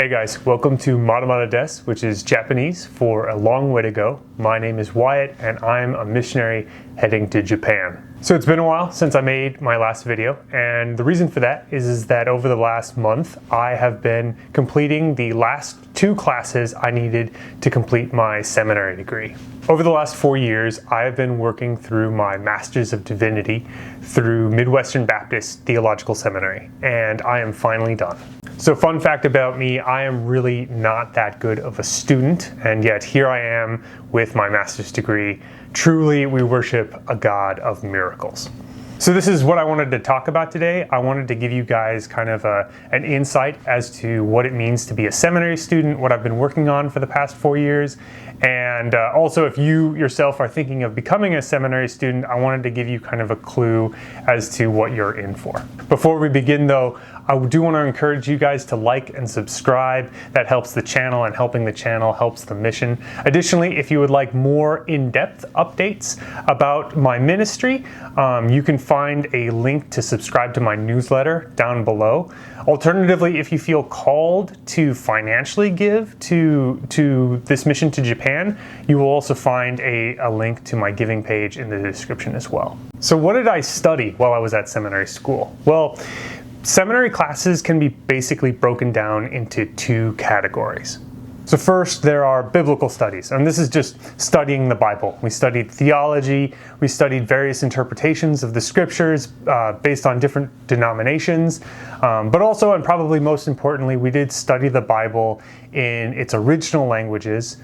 Hey guys, welcome to Maramara Des, which is Japanese for a long way to go. My name is Wyatt and I'm a missionary heading to Japan. So it's been a while since I made my last video, and the reason for that is that over the last month I have been completing the last 2 classes I needed to complete my seminary degree. Over the last 4 years, I have been working through my Master's of Divinity through Midwestern Baptist Theological Seminary, and I am finally done. So fun fact about me, I am really not that good of a student, and yet here I am with my master's degree. Truly, we worship a God of miracles. So this is what I wanted to talk about today. I wanted to give you guys kind of an insight as to what it means to be a seminary student, what I've been working on for the past 4 years, and also if you yourself are thinking of becoming a seminary student, I wanted to give you kind of a clue as to what you're in for. Before we begin though, I do want to encourage you guys to like and subscribe. That helps the channel, and helping the channel helps the mission. Additionally, if you would like more in-depth updates about my ministry, you can find a link to subscribe to my newsletter down below. Alternatively, if you feel called to financially give to this mission to Japan, you will also find a link to my giving page in the description as well. So what did I study while I was at seminary school? Well, seminary classes can be basically broken down into 2 categories. So first, there are biblical studies, and this is just studying the Bible. We studied theology, we studied various interpretations of the scriptures based on different denominations, but also, and probably most importantly, we did study the Bible in its original languages,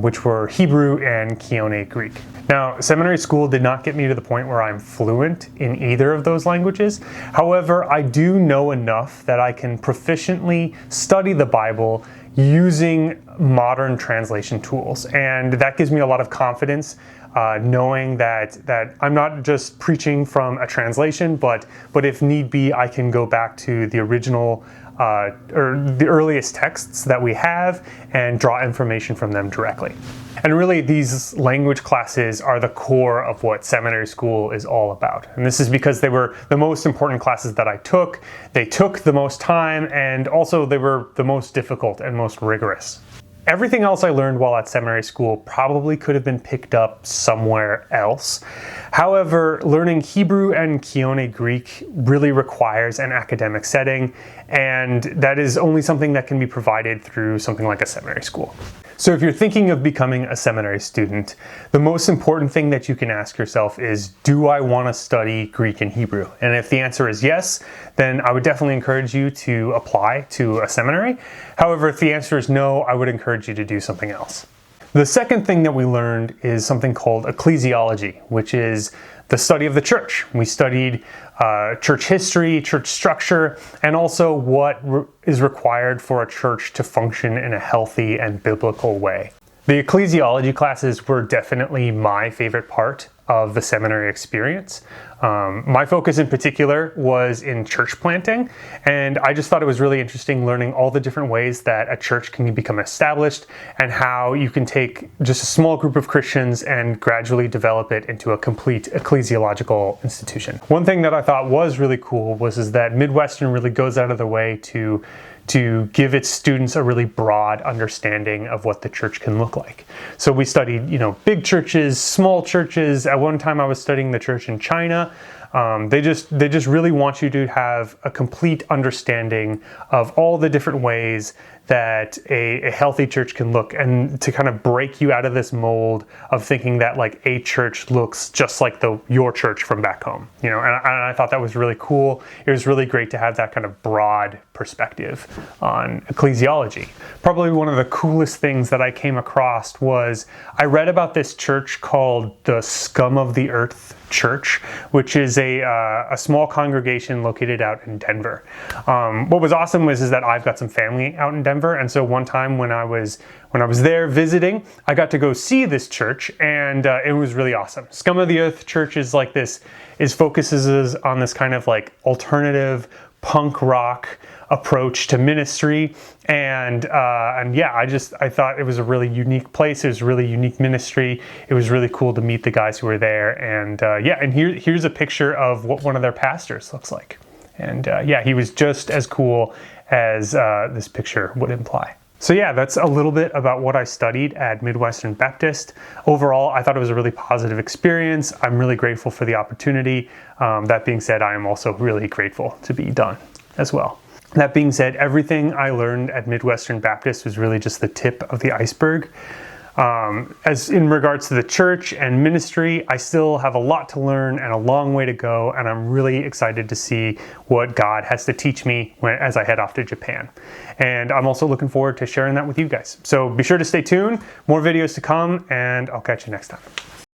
which were Hebrew and Koine Greek. Now, seminary school did not get me to the point where I'm fluent in either of those languages. However, I do know enough that I can proficiently study the Bible using modern translation tools. And that gives me a lot of confidence, knowing that I'm not just preaching from a translation, but if need be, I can go back to the original or the earliest texts that we have and draw information from them directly. And really, these language classes are the core of what seminary school is all about. And this is because they were the most important classes that I took. They took the most time, and also they were the most difficult and most rigorous. Everything else I learned while at seminary school probably could have been picked up somewhere else. However, learning Hebrew and Koine Greek really requires an academic setting, and that is only something that can be provided through something like a seminary school. So if you're thinking of becoming a seminary student, the most important thing that you can ask yourself is, do I want to study Greek and Hebrew? And if the answer is yes, then I would definitely encourage you to apply to a seminary. However, if the answer is no, I would encourage you to do something else. The second thing that we learned is something called ecclesiology, which is the study of the church. We studied church history, church structure, and also what is required for a church to function in a healthy and biblical way. The ecclesiology classes were definitely my favorite part of the seminary experience. My focus in particular was in church planting, and I just thought it was really interesting learning all the different ways that a church can become established and how you can take just a small group of Christians and gradually develop it into a complete ecclesiological institution. One thing that I thought was really cool was that Midwestern really goes out of the way to give its students a really broad understanding of what the church can look like. So we studied, big churches, small churches. At one time I was studying the church in China. They just really want you to have a complete understanding of all the different ways that a healthy church can look, and to kind of break you out of this mold of thinking that like a church looks just like your church from back home. And I thought that was really cool. It was really great to have that kind of broad perspective on ecclesiology. Probably one of the coolest things that I came across was I read about this church called the Scum of the Earth Church, which is a small congregation located out in Denver. What was awesome is that I've got some family out in Denver, and so one time when I was there visiting, I got to go see this church, and it was really awesome. Scum of the Earth Church is like this, focuses on this kind of like alternative punk rock approach to ministry, and yeah, I thought it was a really unique place. It was a really unique ministry. It was really cool to meet the guys who were there, and yeah, and here's a picture of what one of their pastors looks like. And yeah, he was just as cool as this picture would imply. So yeah, that's a little bit about what I studied at Midwestern Baptist. Overall, I thought it was a really positive experience. I'm really grateful for the opportunity. That being said, I am also really grateful to be done as well. That being said, everything I learned at Midwestern Baptist was really just the tip of the iceberg. As in regards to the church and ministry, I still have a lot to learn and a long way to go, and I'm really excited to see what God has to teach me as I head off to Japan. And I'm also looking forward to sharing that with you guys. So be sure to stay tuned, more videos to come, and I'll catch you next time.